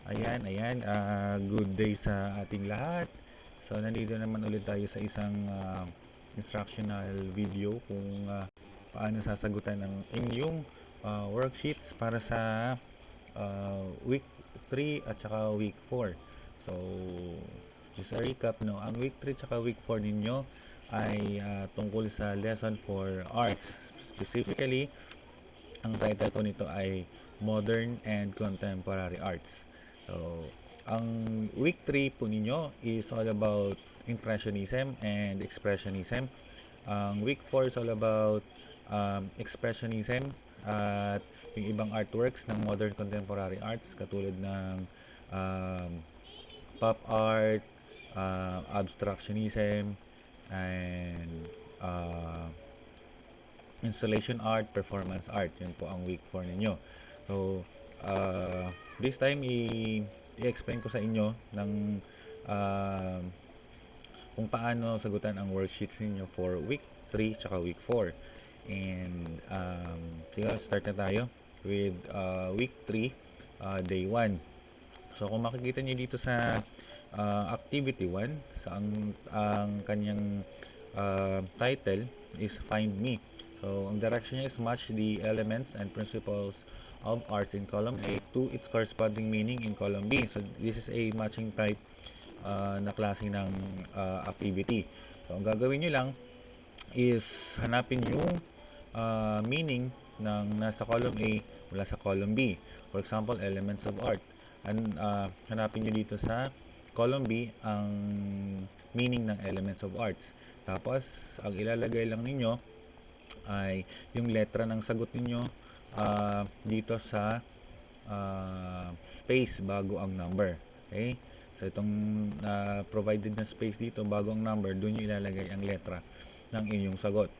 Ayan, good day sa ating lahat. So, nandito naman ulit tayo sa isang instructional video kung paano sasagutan ng inyong worksheets para sa week 3 at saka week 4. So, just a recap, no? Ang week 3 at saka week 4 ninyo ay tungkol sa lesson for arts. Specifically, ang title ko nito ay Modern and Contemporary Arts. So, ang week 3 po ninyo is all about Impressionism and Expressionism. Ang week 4 is all about Expressionism at yung ibang artworks ng modern contemporary arts katulad ng um, pop art, abstractionism, and uh, installation art, performance art. Yun po ang week 4 ninyo. So, this time i-explain ko sa inyo ng uh, kung paano sagutan ang worksheets ninyo for week 3 tsaka week 4. And sige, start na tayo with week 3, day 1. So, kung makikita nyo dito sa activity 1, sa ang kanyang title is Find Me. So, ang direction niya is match the elements and principles of arts in column A to its corresponding meaning in column B. So, this is a matching type na klase ng activity. So, ang gagawin nyo lang is hanapin yung meaning ng nasa column A mula sa column B. For example, elements of art. Hanapin nyo dito sa column B ang meaning ng elements of arts. Tapos, ang ilalagay lang ninyo ay yung letra ng sagot ninyo dito sa space bago ang number. Okay? So, itong provided na space dito bago ang number, doon nyo ilalagay ang letra ng inyong sagot.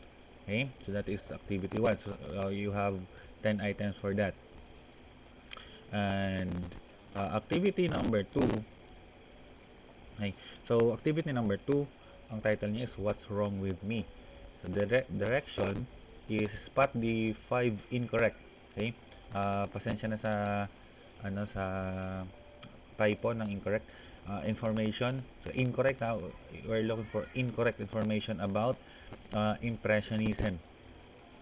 Okay? So, that is activity 1. So, you have 10 items for that. And activity number 2. Okay. So, activity number 2, ang title niya is What's Wrong With Me? So, the direction is spot the 5 incorrect. Okay? Pasensya na sa sa typo ng incorrect information. So, incorrect, we're looking for incorrect information about Impressionism.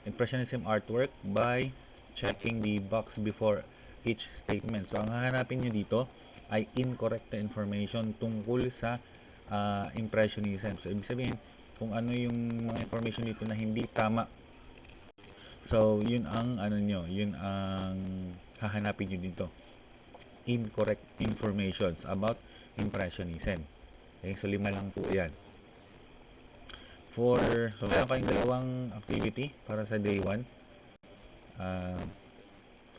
Impressionism artwork by checking the box before each statement. So, ang hahanapin nyo dito ay incorrect na information tungkol sa Impressionism. So, ibig sabihin, kung ano yung mga information dito na hindi tama. So, yun ang yun ang hahanapin nyo dito. Incorrect informations about Impressionism. Okay, so 5 lang po yan. So meron kayong dalawang activity para sa day 1.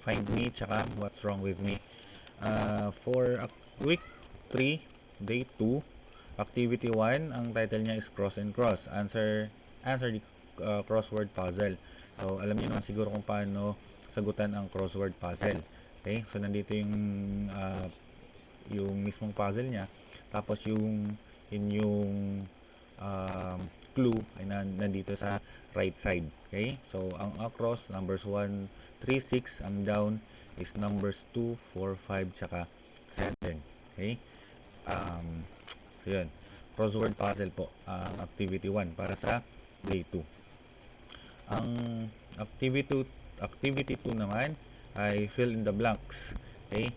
Find Me, tsaka What's Wrong With Me. For week 3, day 2, activity 1, ang title niya is Cross and Cross. Answer the crossword puzzle. So, alam niyo naman siguro kung paano sagutan ang crossword puzzle. Okay? So, nandito yung mismong puzzle niya. Tapos, yung clue ay nandito sa right side. Okay? So, ang across, numbers 1, 3, 6. Ang down is numbers 2, 4, 5, tsaka 7. Okay? So, yun. Crossword puzzle po, activity 1 para sa day 2. Ang activity 2 naman ay fill in the blanks. Okay?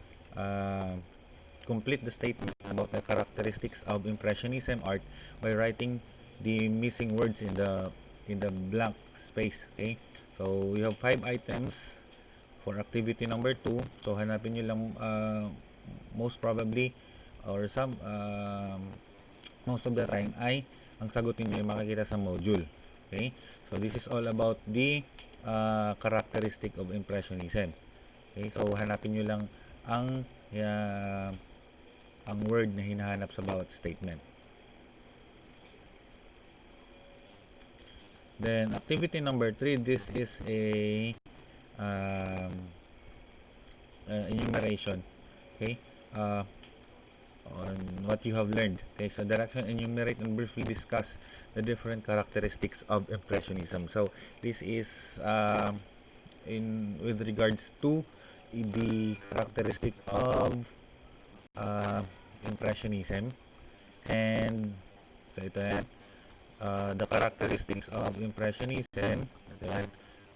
Complete the statement about the characteristics of Impressionism art by writing the missing words in the blank space. Okay? So, we have 5 items for activity number 2. So, hanapin nyo lang most probably or most of the time ay ang sagot niyo ay makikita sa module. Okay? So, this is all about the characteristic of Impressionism. Okay? So, hanapin nyo lang ang word na hinahanap sa bawat statement. Then, activity number 3, this is a enumeration. Okay? On what you have learned. Okay, so direction, enumerate and briefly discuss the different characteristics of Impressionism. So, this is with regards to the characteristic of uh, Impressionism. And so ito yan, the characteristics of Impressionism. Ito yan.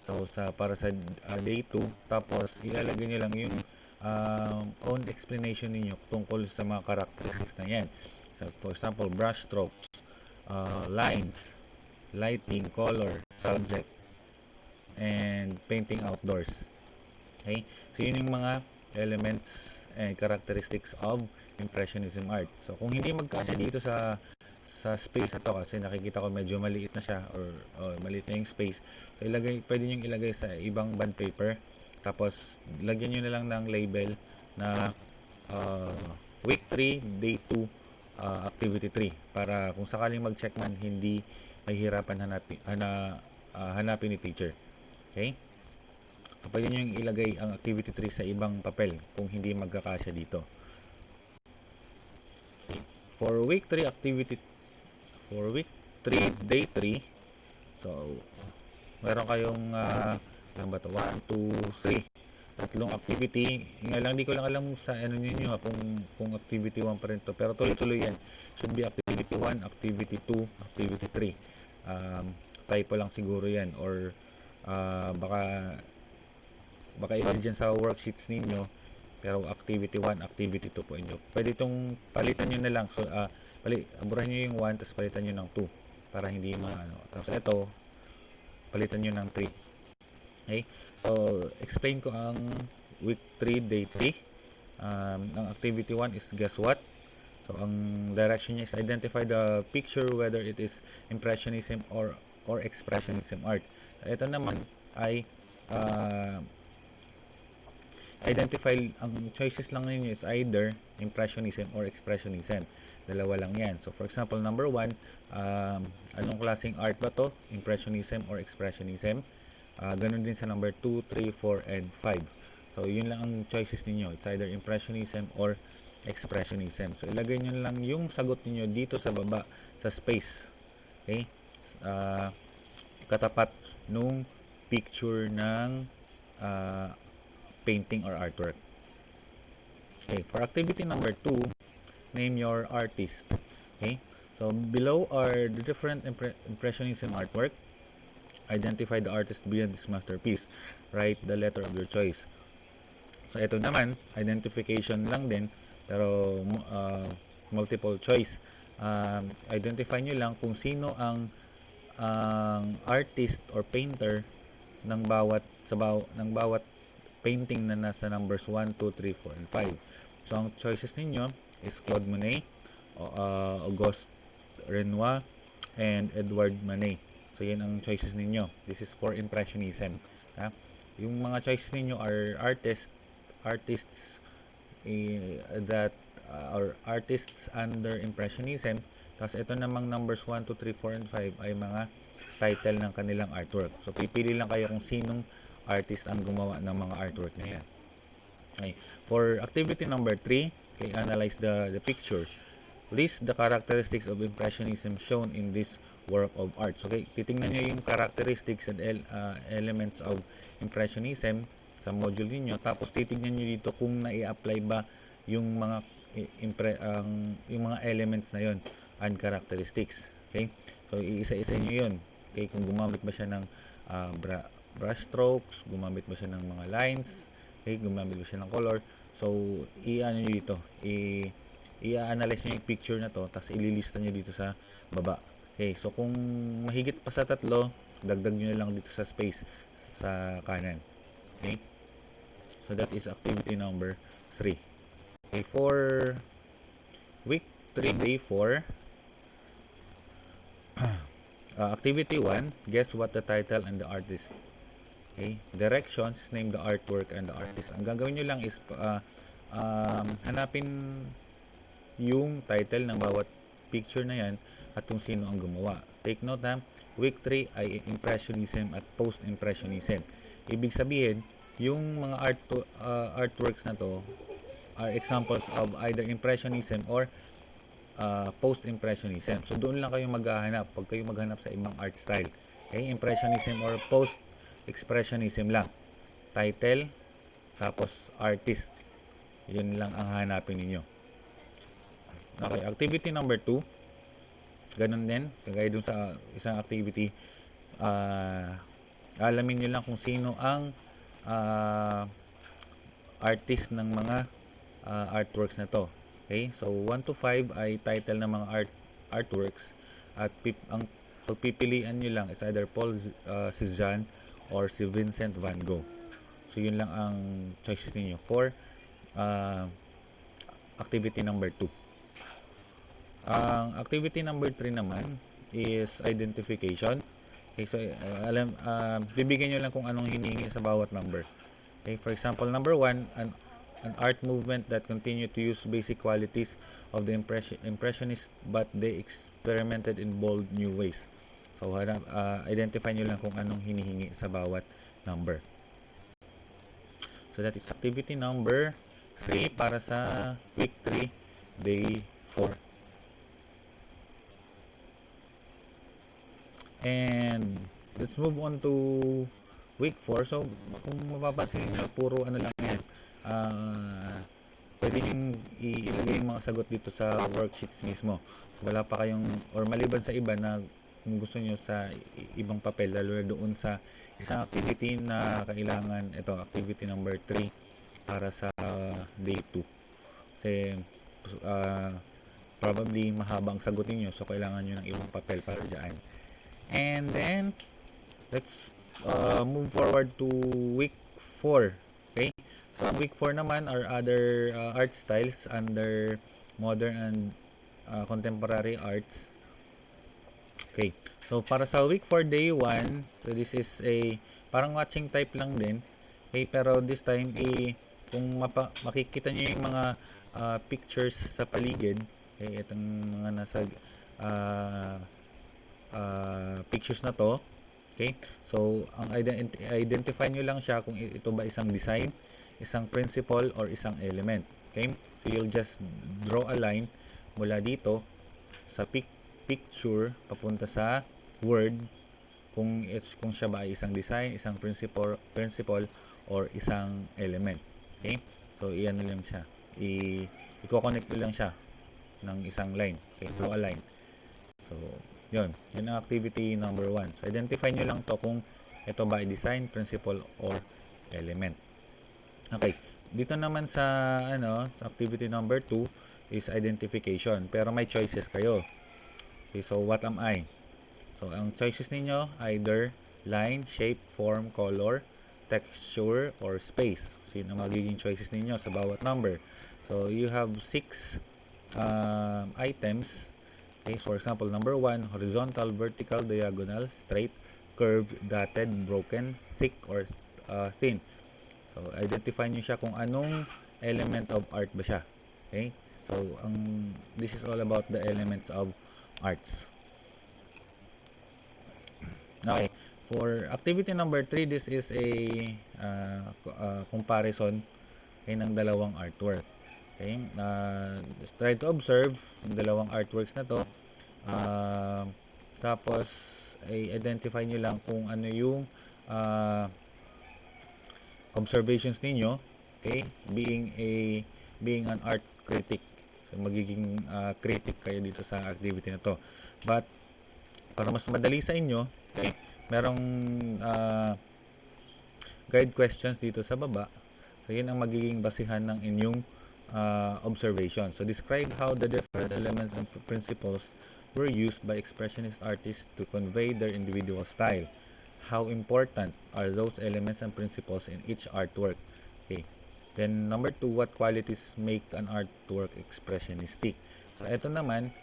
So para sa day 2, tapos ilalagay niyo lang yung own explanation niyo tungkol sa mga characteristics na yan. So for example, brush strokes, lines, lighting, color, subject, and painting outdoors. Okay? So yun yung mga elements and characteristics of Impressionism art. So kung hindi magkasya dito sa space na to, kasi nakikita ko medyo maliit na siya, or maliit na yung space, so pwede nyo ilagay sa ibang bond paper, tapos lagyan nyo na lang ng label na week 3, day 2, activity 3, para kung sakaling mag-check man, hindi mahihirapan hanapin ni teacher. Okay? Pwede nyo yung ilagay ang activity 3 sa ibang papel kung hindi magkakasya dito. Okay. For week 3 day 3, so meron kayong ilan ba to? 1, 2, 3, tatlong activity. Nga lang, di ko lang alam sa ano niyo kung activity 1 pa rin to, pero tuloy-tuloy yan. Should be activity 1, activity 2, activity 3. Typo lang siguro yan, or baka iba dyan sa worksheets ninyo, pero activity 1, activity 2 po inyo. Pwede itong palitan nyo na lang. So burahin nyo yung 1, tapos palitan nyo ng 2 para hindi tapos ito palitan nyo ng 3. Okay, so explain ko ang week 3 day 3. Ang activity 1 is guess what. So ang direction niya is identify the picture whether it is Impressionism or Expressionism art. Ito naman ay identify, ang choices lang ninyo is either Impressionism or Expressionism. Dalawa lang yan. So for example, number 1, anong klaseng art ba to? Impressionism or Expressionism? Ganun din sa number 2, 3, 4, and 5. So yun lang ang choices ninyo. It's either Impressionism or Expressionism. So ilagay nyo lang yung sagot niyo dito sa baba, sa space. Okay? Katapat nung picture ng painting or artwork. Okay, for activity number 2, name your artist. Okay, so below are the different Impressionism artwork. Identify the artist behind this masterpiece. Write the letter of your choice. So ito naman, identification lang din, pero multiple choice. Identify nyo lang kung sino ang artist or painter ng bawat painting na nasa numbers 1, 2, 3, 4, and 5. So ang choices ninyo is Claude Monet, Auguste Renoir, and Edward Manet. So yan ang choices ninyo. This is for Impressionism. Yung mga choices ninyo are artists that or artists under Impressionism. Tapos ito namang numbers 1, 2, 3, 4, and 5 ay mga title ng kanilang artwork. So pipili lang kayo kung sinong artist ang gumawa ng mga artwork na yan. Okay. For activity number 3, okay, analyze the picture. List the characteristics of Impressionism shown in this work of art. So, okay, titingnan nyo yung characteristics and elements of Impressionism sa module niyo, tapos titingnan nyo dito kung nai-apply ba yung mga yung mga elements na yon and characteristics. Okay? So, iisa-isa nyo yun. Okay, kung gumamit ba siya ng brush strokes, gumamit ba siya ng mga lines, okay, gumamit ba siya ng color. So, i-ano nyo dito, i-analyze nyo yung picture na to, tapos ililista nyo dito sa baba. Okay, so kung mahigit pa sa 3, dagdag nyo na lang dito sa space sa kanan. Okay, so that is activity number 3. Okay, for week 3 day 4, activity 1, guess what the title and the artist. Okay, directions, name the artwork and the artist. Ang gagawin nyo lang is hanapin yung title ng bawat picture na yan at kung sino ang gumawa. Take note week 3 ay Impressionism at Post-Impressionism. Ibig sabihin, yung mga artworks na to are examples of either Impressionism or Post-Impressionism. So doon lang kayo maghahanap pag kayo maghanap sa ibang art style. Okay, Impressionism or Post-Expressionism lang. Title, tapos artist. Yun lang ang hanapin ninyo. Okay, activity number 2, ganun din, kagaya dun sa isang activity, alamin nyo lang kung sino ang ah, artist ng mga artworks na to. Okay? So 1 to 5 ay title ng mga artworks at ang pagpipilian nyo lang is either Paul Cézanne or si Vincent van Gogh. So yun lang ang choices ninyo for uh, activity number 2. Ang activity number 3 naman is identification. Okay, so bibigyan nyo lang kung anong hinihingi sa bawat number. Okay, for example, number 1, an art movement that continue to use basic qualities of the impressionist but they experimented in bold new ways. So identify nyo lang kung anong hinihingi sa bawat number. So that is activity number 3 para sa week 3, day 4. And let's move on to week 4. So kung mapapansin nyo, puro ano lang yan. Pwede nyo ilagay yung mga sagot dito sa worksheets mismo. So, wala pa kayong, or maliban sa iba na kung gusto nyo sa ibang papel, lalo na doon sa isang activity na kailangan, ito, activity number 3 para sa day 2. Kasi probably mahabang sagutin nyo, so kailangan nyo ng ibang papel para dyan. And then, let's move forward to week 4. Okay? So, week 4 naman are other art styles under modern and contemporary arts. Okay. So, para sa week 4, day 1, so this is a parang matching type lang din. Okay, pero this time, kung makikita nyo yung mga pictures sa paligid, okay, itong mga nasa pictures na to, okay, so ang identify nyo lang siya kung ito ba isang design, isang principle, or isang element. Okay, so you'll just draw a line mula dito sa picture papunta sa word kung siya ba ay isang design, isang principle, or isang element. Okay, so iyan lang siya, i-connect lang siya ng isang line. Okay, draw a line. So yun ang activity number 1. So identify nyo lang to kung ito ba ay design, principle, or element. Okay, dito naman sa sa activity number 2 is identification, pero may choices kayo. Okay, so what am I? So ang choices ninyo, either line, shape, form, color, texture, or space. So yun ang magiging choices ninyo sa bawat number. So you have 6 items. Okay, so for example, number 1, horizontal, vertical, diagonal, straight, curved, dotted, broken, thick, or thin. So identify nyo siya kung anong element of art ba siya. Okay, so this is all about the elements of arts. Okay, for activity number 3, this is a comparison ng dalawang artwork. Okay, just try to observe yung dalawang artworks na to. Tapos identify nyo lang kung ano yung observations ninyo. Okay, being an art critic. So, magiging critic kayo dito sa activity na to. But para mas madali sa inyo, okay, merong guide questions dito sa baba. So yun ang magiging basihan ng inyong observation. So describe how the different elements and principles were used by expressionist artists to convey their individual style. How important are those elements and principles in each artwork? Okay. Then number 2, what qualities make an artwork expressionistic? So ito naman,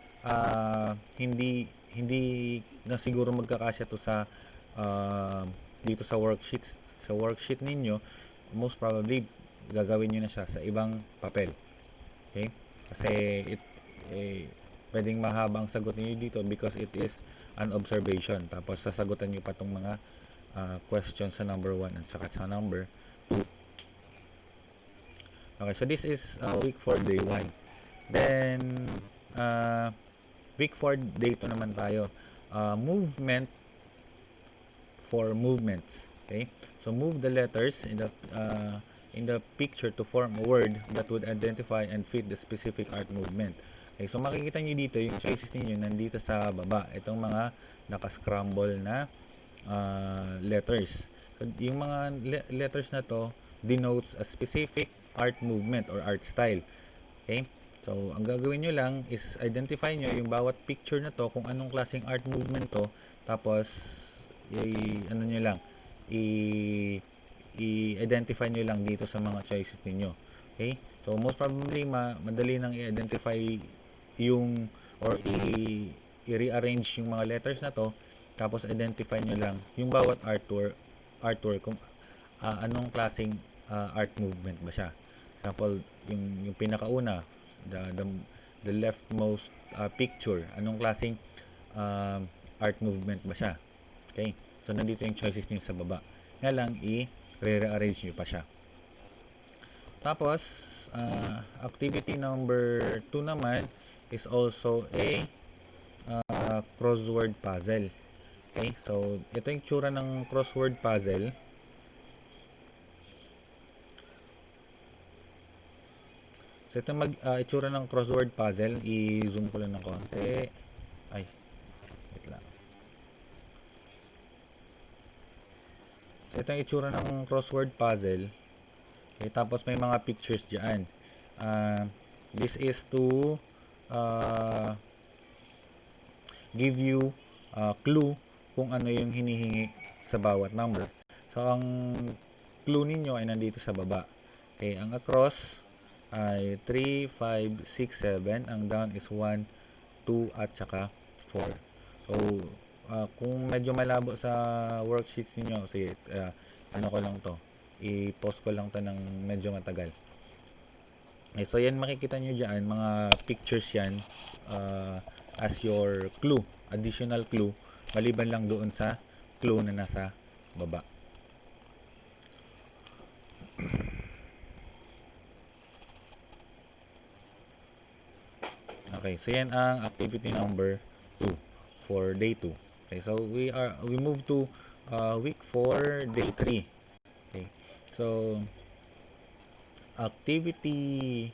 hindi na siguro magkakasya to sa dito sa worksheets. Sa worksheet ninyo, most probably gagawin nyo na siya sa ibang papel. Okay? Kasi pwedeng mahaba ang sagot niyo dito because it is an observation. Tapos sasagutan niyo pa tong mga questions sa number 1 at saka sa number 2. Okay, so this is week 4, day 1. Then week 4, day 2 naman tayo. Movement for movements. Okay? So move the letters in the picture to form a word that would identify and fit the specific art movement. Okay, so makikita nyo dito, yung choices ninyo nandito sa baba. Itong mga naka-scramble na letters. So, yung mga letters na to denotes a specific art movement or art style. Okay? So, ang gagawin nyo lang is identify nyo yung bawat picture na to kung anong klaseng art movement to. Tapos, ano nyo lang, i-identify nyo lang dito sa mga choices ninyo. Okay? So, most probably, madali nang i-identify yung or i-rearrange yung mga letters na to. Tapos, identify nyo lang yung bawat artwork kung anong klaseng art movement ba siya. Example, yung pinakauna, the leftmost picture, anong klaseng art movement ba siya. Okay? So, nandito yung choices niyo sa baba. Nga lang, i-rearrange nyo pa siya. Tapos, activity number 2 naman is also a crossword puzzle. Okay? So, ito yung tsura ng crossword puzzle. So, ito itsura ng crossword puzzle. I-zoom ko lang ng konti. Ay, wait lang. So, ito yung itsura ng crossword puzzle. Okay, tapos may mga pictures dyan. This is to give you clue kung ano yung hinihingi sa bawat number. So, ang clue ninyo ay nandito sa baba. Okay, ang across ay 3, 5, 6, 7. Ang down is 1, 2, at saka 4. So, kung medyo malabo sa worksheets ninyo, sige, ano ko lang to, i-post ko lang to ng medyo matagal. Okay, so yan makikita nyo dyan, mga pictures yan as your clue, additional clue, maliban lang doon sa clue na nasa baba. Okay, so yan ang activity number 2 for day 2. Okay, so we move to week 4, day 3. Okay, so activity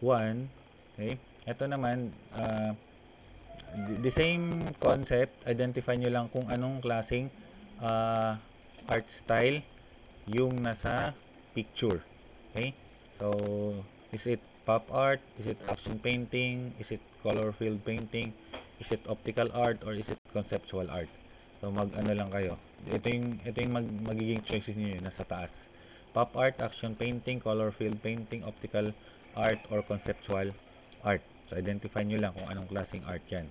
1, okay, ito naman, the same concept, identify nyo lang kung anong klaseng art style yung nasa picture. Okay, so is it pop art, is it action painting, is it color field painting, is it optical art, or is it conceptual art? So mag-ano lang kayo, ito yung magiging choices niyo nasa taas. Pop art, action painting, color field painting, optical art, or conceptual art. So identify nyo lang kung anong klaseng art yan.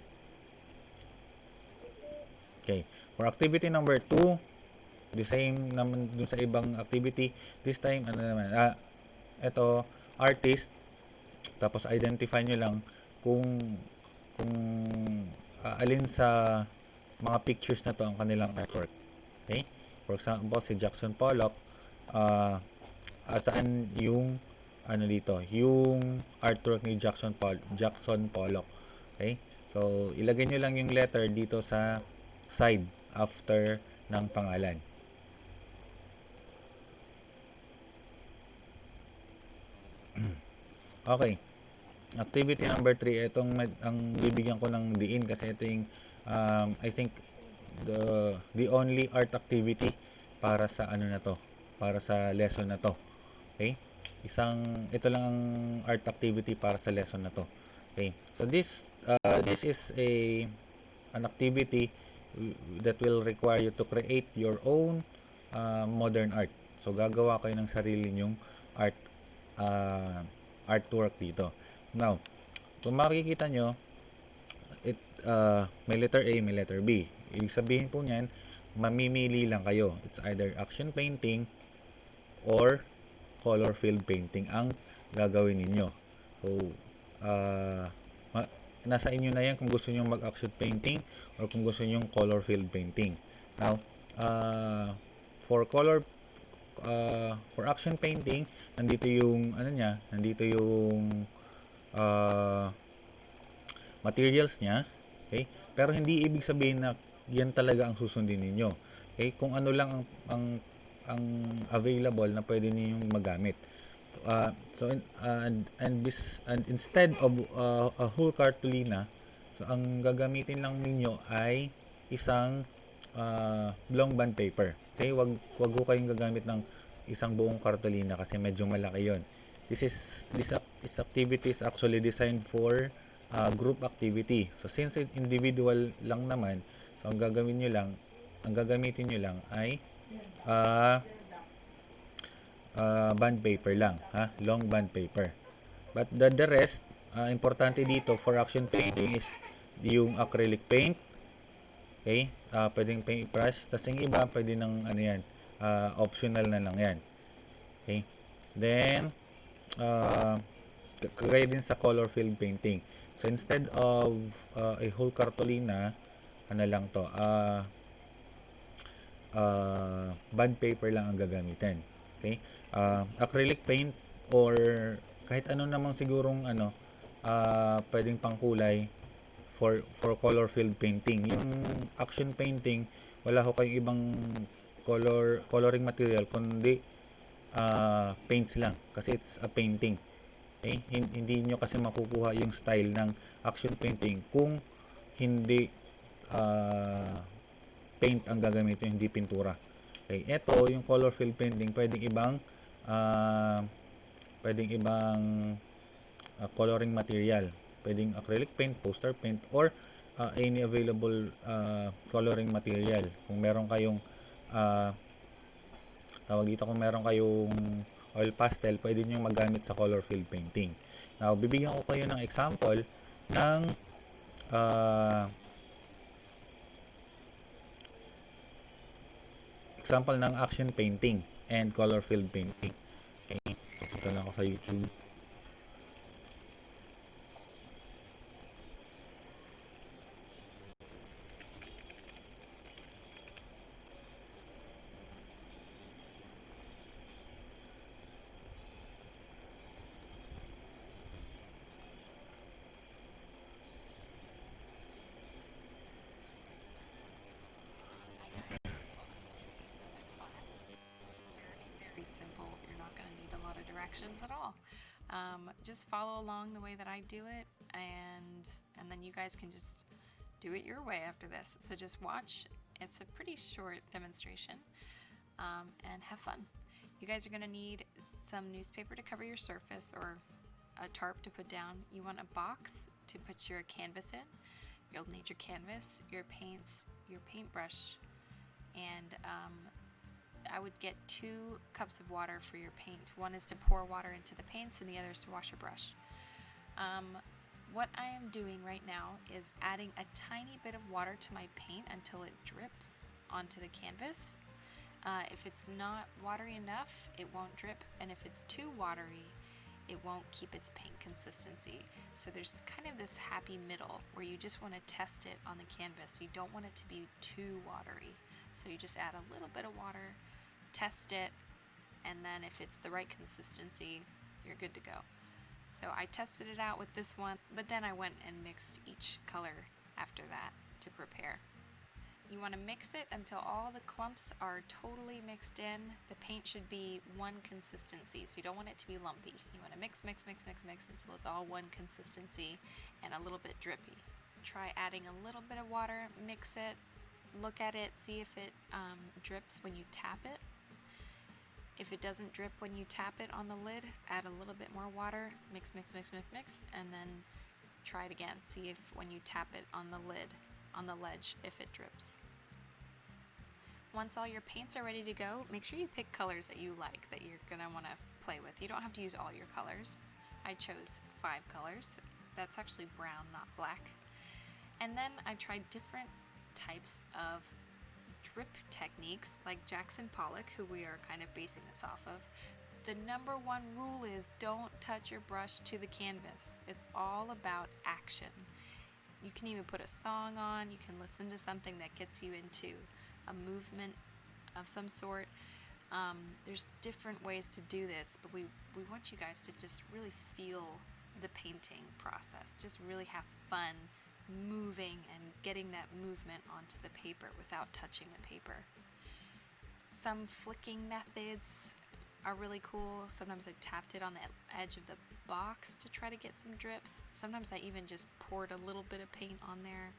Okay, for activity number 2, the same naman dun sa ibang activity. This time, ano naman, ito, artist. Tapos identify nyo lang kung alin sa mga pictures na to ang kanilang artwork. Okay? For example, si Jackson Pollock, saan yung ano dito, yung artwork ni Jackson Pollock. Okay? So, ilagay nyo lang yung letter dito sa side after ng pangalan. Okay. Activity number 3, itong ang bibigyan ko ng diin kasi ito yung I think the only art activity para sa ano na to, para sa lesson na to. Okay? Ito lang ang art activity para sa lesson na to. Okay? So this is an activity that will require you to create your own modern art. So gagawa kayo ng sarili nyong artwork dito. Now, kung makikita nyo, may letter A, may letter B. Ibig sabihin po niyan, mamimili lang kayo. It's either action painting or color field painting ang gagawin ninyo. So, nasa inyo na yan kung gusto nyo mag-action painting or kung gusto nyo color field painting. Now, for action painting, nandito yung ano niya, nandito yung materials niya. Okay? Pero hindi ibig sabihin na yan talaga ang susundin ninyo. Okay? Kung ano lang ang available na pwede ninyong magamit. and instead of a whole cartolina, so ang gagamitin lang ninyo ay isang long bond paper. Okay, wag ho kayong gagamit ng isang buong cartolina kasi medyo malaki 'yon. This activity is actually designed for group activity. So since individual lang naman, so ang gagamitin niyo lang ay uh, bond paper lang, ha? Long bond paper. But the rest, importante dito for action painting is yung acrylic paint, okay? Pwedeng paintbrush, tas yung iba pwede ng ano yan, optional na lang yan. Okay? Then, uh, kagaya din sa color field painting. So instead of a whole cartolina, ano lang to, bond paper lang ang gagamitin. Okay? Acrylic paint or kahit ano namang sigurong ano, pwedeng pangkulay for color field painting. Yung action painting, wala ho kayong ibang coloring material kundi paints lang kasi it's a painting. Okay? Hindi nyo kasi makukuha yung style ng action painting kung hindi paint ang gagamitin, hindi pintura. Okay, ito yung color field painting, uh, pwedeng ibang coloring material. Pwedeng acrylic paint, poster paint, or any available coloring material. Kung meron kayong kung meron kayong oil pastel, pwede nyo magamit sa color field painting. Now, bibigyan ko kayo ng example ng action painting and color field painting. Okay, punta lang ako sa YouTube. Very simple. You're not going to need a lot of directions at all. Just follow along the way that I do it, and then you guys can just do it your way after this. So just watch. It's a pretty short demonstration, and have fun. You guys are going to need some newspaper to cover your surface or a tarp to put down. You want a box to put your canvas in. You'll need your canvas, your paints, your paintbrush, and I would get 2 cups of water for your paint. One is to pour water into the paints and the other is to wash your brush. What I am doing right now is adding a tiny bit of water to my paint until it drips onto the canvas. If it's not watery enough, it won't drip, and if it's too watery, it won't keep its paint consistency. So there's kind of this happy middle where you just want to test it on the canvas. You don't want it to be too watery. So you just add a little bit of water, test it, and then if it's the right consistency, you're good to go. So I tested it out with this one, but then I went and mixed each color after that to prepare. You want to mix it until all the clumps are totally mixed in. The paint should be one consistency, so you don't want it to be lumpy. You want to mix until it's all one consistency and a little bit drippy. Try adding a little bit of water, mix it, look at it, see if it drips when you tap it. If it doesn't drip when you tap it on the lid, add a little bit more water, mix, and then try it again. See if when you tap it on the lid, on the ledge, if it drips. Once all your paints are ready to go, make sure you pick colors that you like, that you're gonna wanna play with. You don't have to use all your colors. I chose 5 colors. That's actually brown, not black. And then I tried different types of drip techniques, like Jackson Pollock, who we are kind of basing this off of. The number 1 rule is don't touch your brush to the canvas. It's all about action. You can even put a song on, you can listen to something that gets you into a movement of some sort. There's different ways to do this, but we want you guys to just really feel the painting process. Just really have fun moving and getting that movement onto the paper without touching the paper. Some flicking methods are really cool. Sometimes I tapped it on the edge of the box to try to get some drips. Sometimes I even just poured a little bit of paint on there.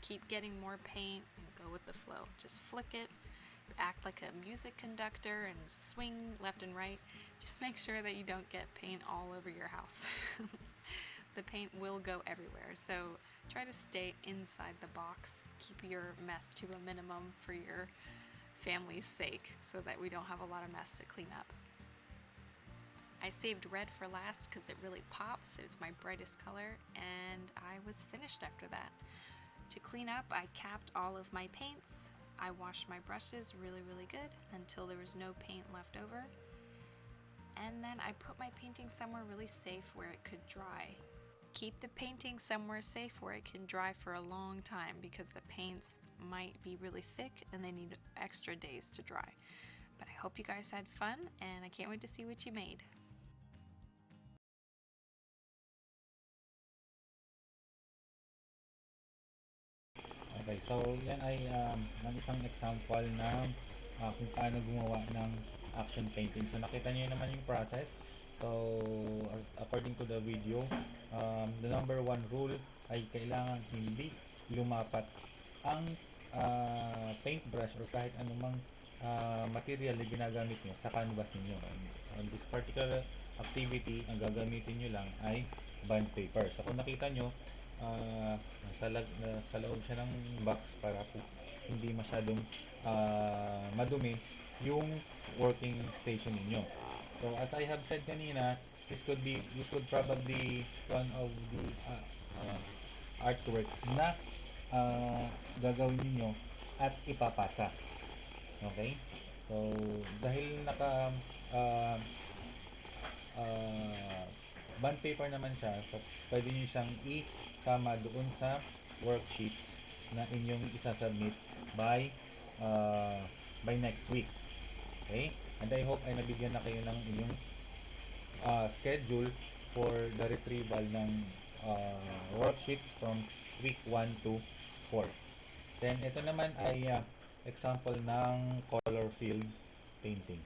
Keep getting more paint and go with the flow. Just flick it, act like a music conductor and swing left and right. Just make sure that you don't get paint all over your house. The paint will go everywhere, so try to stay inside the box. Keep your mess to a minimum for your family's sake so that we don't have a lot of mess to clean up. I saved red for last because it really pops. It's my brightest color, and I was finished after that. To clean up, I capped all of my paints. I washed my brushes really good until there was no paint left over. And then I put my painting somewhere really safe where it could dry. Keep the painting somewhere safe where it can dry for a long time because the paints might be really thick and they need extra days to dry. But I hope you guys had fun, and I can't wait to see what you made. Okay, so yan ay ang isang example ng kung paano gumawa ng action painting. So nakita niyo naman yung process. So according to the video, the number one rule ay kailangan hindi lumapat ang paintbrush or kahit anumang material na ginagamit nyo sa canvas ninyo. On this particular activity, ang gagamitin nyo lang ay bond paper. So kung nakita nyo, sa loob siya ng box para po hindi masyadong madumi yung working station ninyo. So as I have said kanina, this could probably one of the artworks na gagawin niyo at ipapasa. Okay? So dahil naka uh, uh, bond paper naman siya, so pwede niyo siyang isama doon sa worksheets na inyong isasubmit uh, by next week. Okay? And I hope ay nabigyan na kayo ng inyong schedule for the retrieval ng worksheets from week 1 to 4. Then ito naman ay example ng color field painting.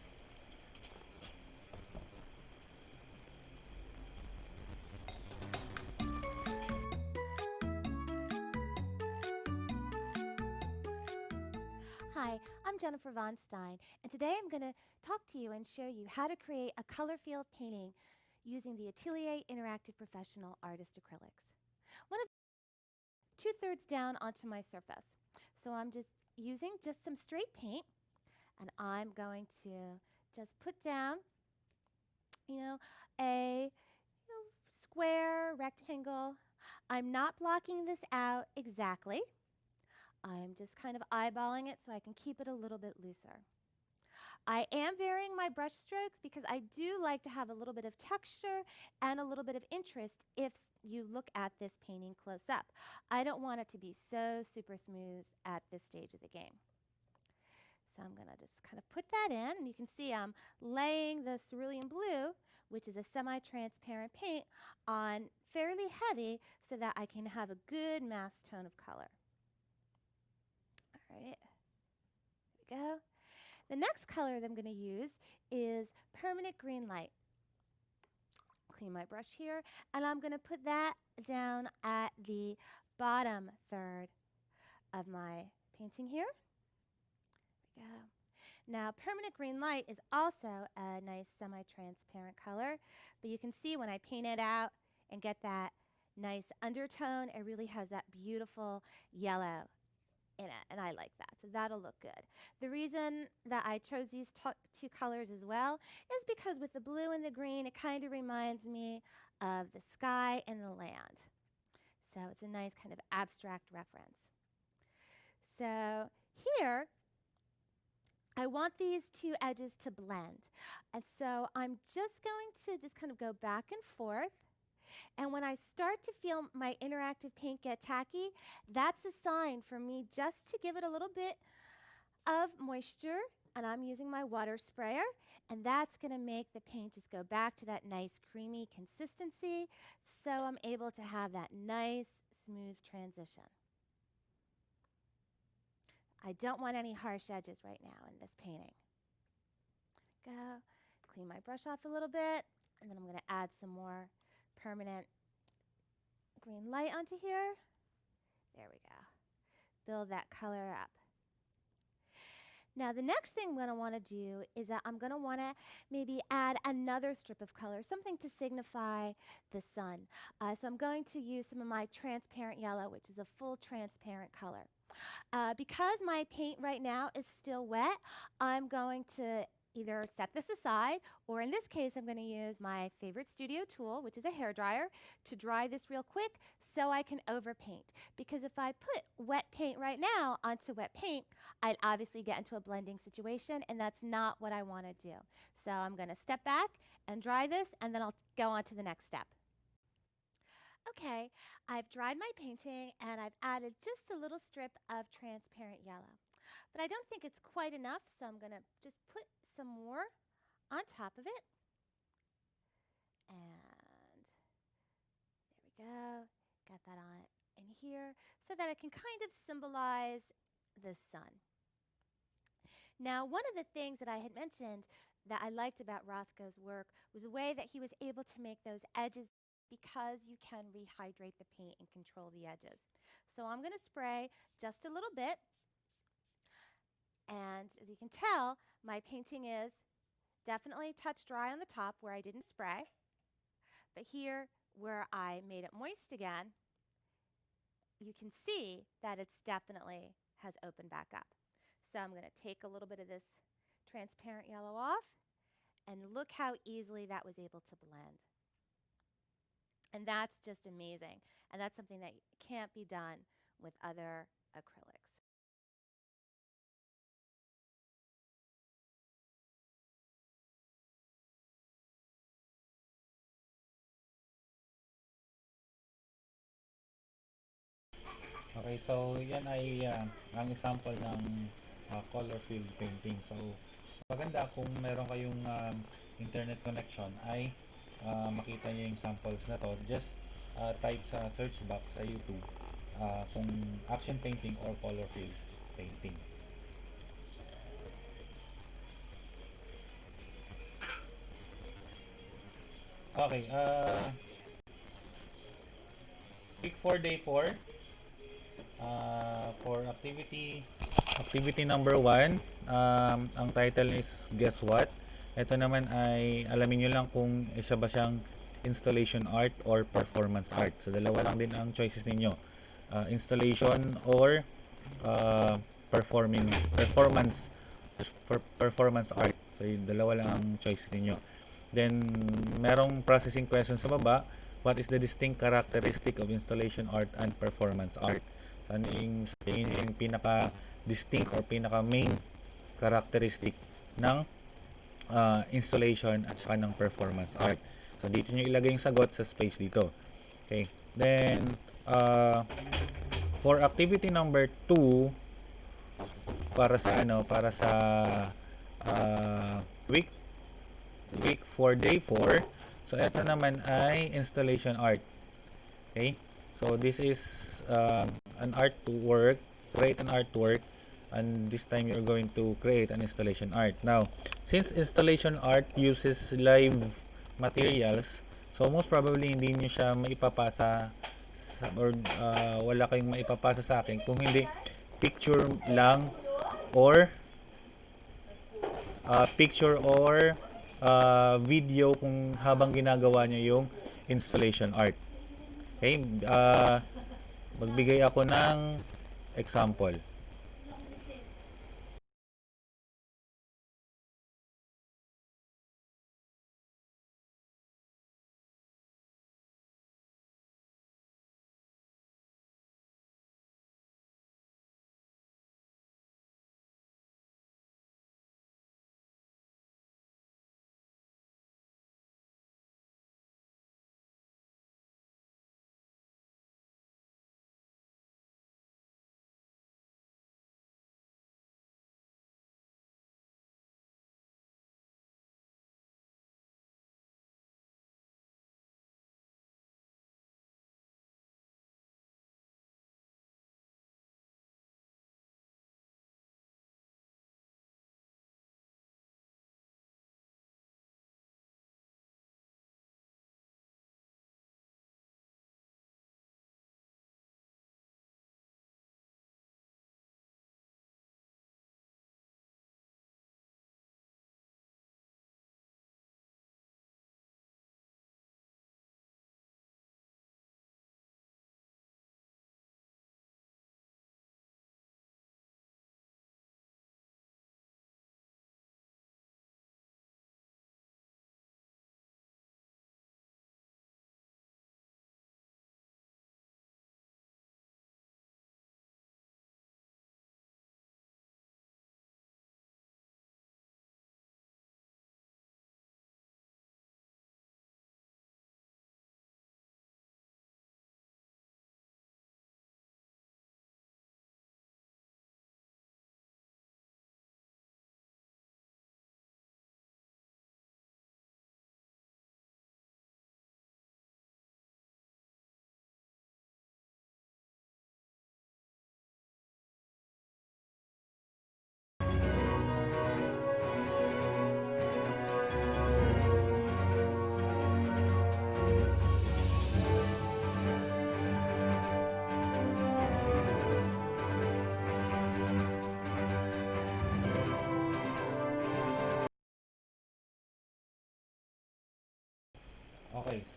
Hi, I'm Jennifer Von Stein, and today I'm going to talk to you and show you how to create a color field painting using the Atelier Interactive Professional Artist Acrylics. One of 2/3 down onto my surface. So I'm just using just some straight paint, and I'm going to just put down, a square rectangle. I'm not blocking this out exactly. I'm just kind of eyeballing it so I can keep it a little bit looser. I am varying my brush strokes because I do like to have a little bit of texture and a little bit of interest if you look at this painting close up. I don't want it to be so super smooth at this stage of the game. So I'm going to just kind of put that in, and you can see I'm laying the cerulean blue, which is a semi-transparent paint, on fairly heavy so that I can have a good mass tone of color. All right, there we go. The next color that I'm going to use is permanent green light. Clean my brush here, and I'm going to put that down at the bottom third of my painting here. There we go. Now, permanent green light is also a nice semi-transparent color, but you can see when I paint it out and get that nice undertone, it really has that beautiful yellow in it, and I like that, so that'll look good. The reason that I chose these two colors as well is because with the blue and the green, it kind of reminds me of the sky and the land. So it's a nice kind of abstract reference. So here, I want these two edges to blend. And so I'm just going to just kind of go back and forth. And when I start to feel my interactive paint get tacky, that's a sign for me just to give it a little bit of moisture. And I'm using my water sprayer. And that's going to make the paint just go back to that nice creamy consistency. So I'm able to have that nice smooth transition. I don't want any harsh edges right now in this painting. Go, clean my brush off a little bit, and then I'm going to add some more permanent green light onto here. There we go. Build that color up. Now the next thing I'm going to want to do is that I'm going to want to maybe add another strip of color, something to signify the sun. So I'm going to use some of my transparent yellow, which is a full transparent color. Because my paint right now is still wet, I'm going to either set this aside, or in this case, I'm going to use my favorite studio tool, which is a hair dryer, to dry this real quick so I can overpaint. Because if I put wet paint right now onto wet paint, I'd obviously get into a blending situation, and that's not what I want to do. So I'm going to step back and dry this, and then I'll go on to the next step. Okay, I've dried my painting and I've added just a little strip of transparent yellow. But I don't think it's quite enough, so I'm going to just put some more on top of it. And there we go. Got that on in here so that it can kind of symbolize the sun. Now, one of the things that I had mentioned that I liked about Rothko's work was the way that he was able to make those edges because you can rehydrate the paint and control the edges. So I'm going to spray just a little bit. And as you can tell, my painting is definitely touch dry on the top where I didn't spray. But here where I made it moist again, you can see that it's definitely has opened back up. So I'm going to take a little bit of this transparent yellow off, and look how easily that was able to blend. And that's just amazing. And that's something that can't be done with other acrylics. Okay, so yan ay ang example ng color field painting. So, maganda kung meron kayong internet connection ay makita niyo yung samples na to. Just type sa search box sa YouTube kung action painting or color fields painting. Okay, week 4, day 4. For activity number 1, ang title is Guess What? Ito naman ay alamin nyo lang kung isa ba siyang installation art or performance art. So dalawa lang din ang choices ninyo. Installation or performance performance art. So yung dalawa lang ang choices ninyo. Then merong processing question sa baba. What is the distinct characteristic of installation art and performance art? So, ano yung pinaka-distinct or pinaka-main characteristic ng installation at saka ng performance art. So, dito nyo ilagay yung sagot sa space dito. Okay. Then, for activity number 2, para sa week 4, day 4, so ito naman ay installation art. Okay? So this is an artwork, create an artwork, and this time you're going to create an installation art. Now, since installation art uses live materials, so most probably hindi nyo siya maipapasa or wala kayong maipapasa sa akin kung hindi picture lang or video kung habang ginagawa nyo yung installation art. Okay, magbigay ako ng example.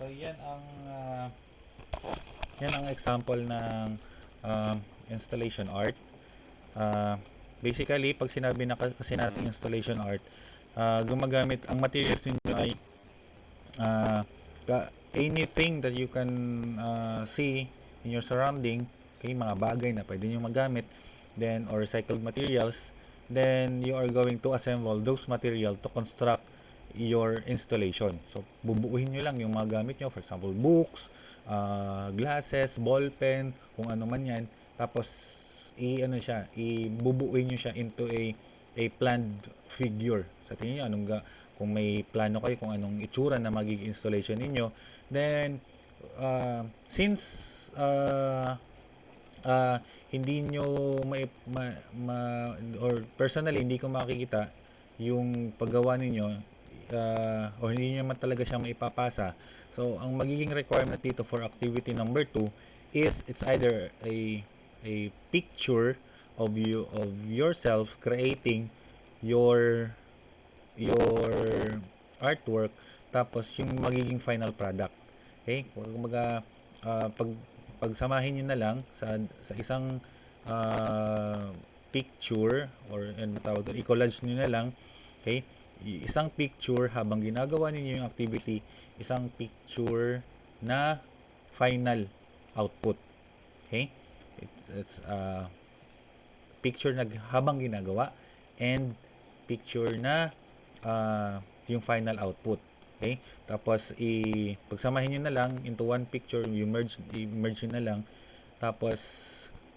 So yan ang example ng installation art. Ah, Basically, pag sinabi na kasi natin installation art, gumagamit ang materials ninyo ay uh, anything that you can see in your surrounding, okay, mga bagay na pwede nyo magamit, then or recycled materials, then you are going to assemble those material to construct your installation. So bubuuhin nyo lang yung mga gamit nyo, for example books, glasses, ball pen, kung ano man yan, tapos ibubuuin nyo siya into a planned figure. Sa tingin nyo kung may plano kayo kung anong itsura na magiging installation ninyo, then since uh, hindi nyo or personally hindi ko makikita yung paggawa ninyo, or hindi nyo naman talaga siya maipapasa, so ang magiging requirement dito for activity number 2 is it's either a picture of yourself creating your artwork, tapos yung magiging final product. Okay? Kumbaga, pagsamahin nyo na lang sa isang picture, or ano tawag doon, i-collage nyo na lang. Okay? Isang picture habang ginagawa niyo yung activity, isang picture na final output. Okay? It's picture na habang ginagawa, and picture na yung final output. Okay? Tapos pagsamahin niyo na lang into one picture, i-merge nyo na lang. Tapos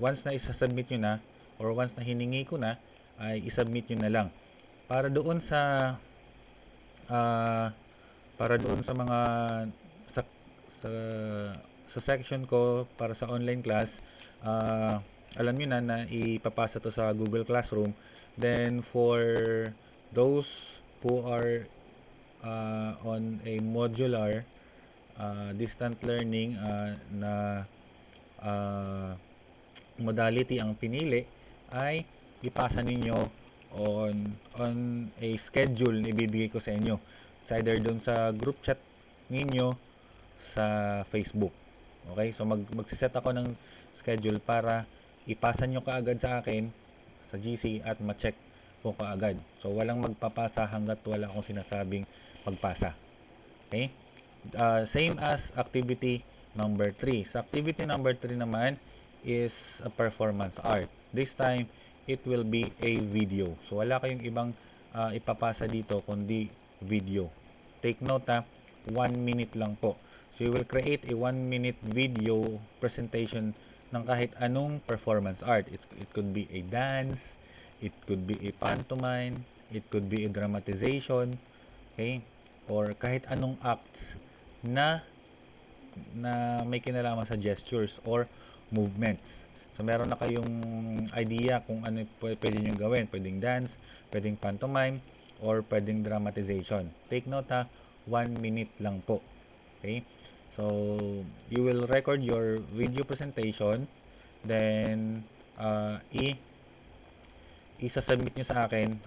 once na isa-submit niyo na, or once na hiningi ko na, ay i-submit niyo na lang. Para doon sa uh, mga sa, sa sa section ko para sa online class, alam niyo na ipapasa to sa Google Classroom. Then for those who are on a modular distant learning na uh, modality ang pinili, ay ipasa ninyo on a schedule na ibibigay ko sa inyo. It's either doon sa group chat ninyo sa Facebook. Okay? So magsiset ako ng schedule para ipasa nyo kaagad sa akin sa GC at ma-check ko kaagad. So walang magpapasa hanggat wala akong sinasabing pagpasa. Okay? Same as activity number 3. Sa activity number 3 naman is a performance art. This time, it will be a video. So wala kayong ibang ipapasa dito kundi video. Take note 1 minute lang po. So you will create a 1 minute video presentation ng kahit anong performance art. It could be a dance, it could be a pantomime, it could be a dramatization, okay? Or kahit anong acts na may kinalaman sa gestures or movements. So meron na kayong idea kung ano pwede nyo gawin. Pwedeng dance, pwedeng pantomime, or pwedeng dramatization. Take note 1 minute lang po. Okay? So, you will record your video presentation, then isa-submit nyo sa akin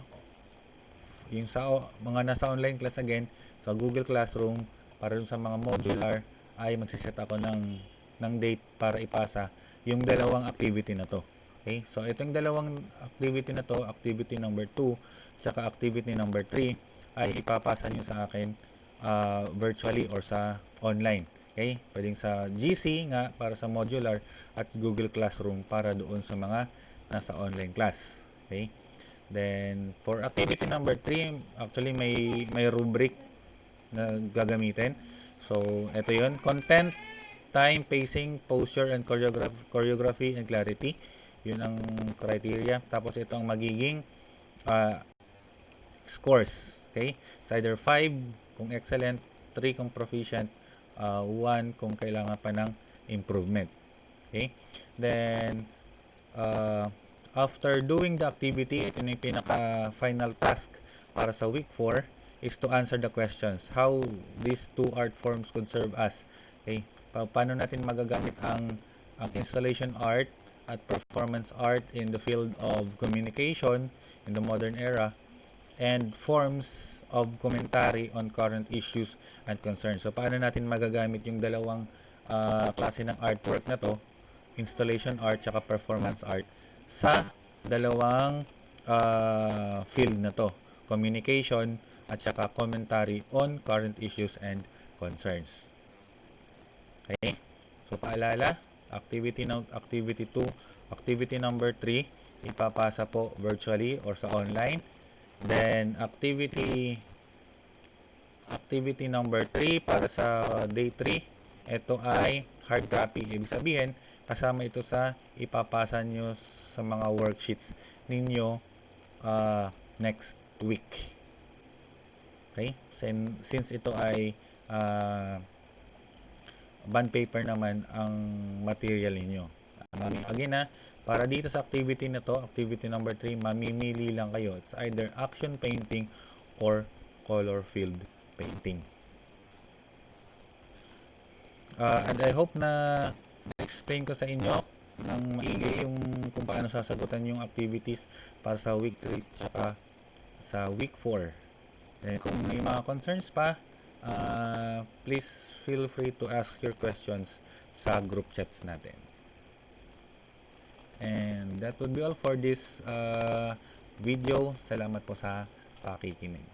yung sa mga nasa online class again sa Google Classroom. Para dun sa mga modular ay magsiset ako ng date para ipasa yung dalawang activity na to. Okay? So, itong dalawang activity na to, activity number 2 saka activity number 3, ay ipapasa nyo sa akin virtually or sa online. Okay? Pwedeng sa GC nga para sa modular, at Google Classroom para doon sa mga nasa online class. Okay? Then for activity number 3, actually may rubric na gagamitin. So ito 'yon, content, time, pacing, posture and choreography and clarity. 'Yun ang criteria. Tapos ito ang magiging scores. Okay? It's either 5 kung excellent, 3 kung proficient, 1 kung kailangan pa ng improvement. Okay? Then after doing the activity, ito na yung pinaka-final task para sa week 4 is to answer the questions. How these two art forms could serve us. Okay? Paano natin magagamit ang installation art at performance art in the field of communication in the modern era, and forms of commentary on current issues and concerns. So, paano natin magagamit yung dalawang klase ng artwork na to, installation art at performance art, sa dalawang field na to, communication at saka commentary on current issues and concerns. Okay? So, paalala, activity 2, activity number 3, ipapasa po virtually or sa online. Then, activity number 3 para sa day 3, ito ay hard copy. Ibig sabihin, kasama ito sa ipapasa nyo sa mga worksheets ninyo next week. Okay? Since ito ay bond paper naman ang material ninyo. Again para dito sa activity na to, activity number 3, mamimili lang kayo. It's either action painting or color filled painting. And I hope na explain ko sa inyo ng maigi yung kung paano sasagutan yung activities para sa week 3 tsaka sa week 4. And kung may mga concerns pa, please feel free to ask your questions sa group chats natin. And that would be all for this video. Salamat po sa pakikinig.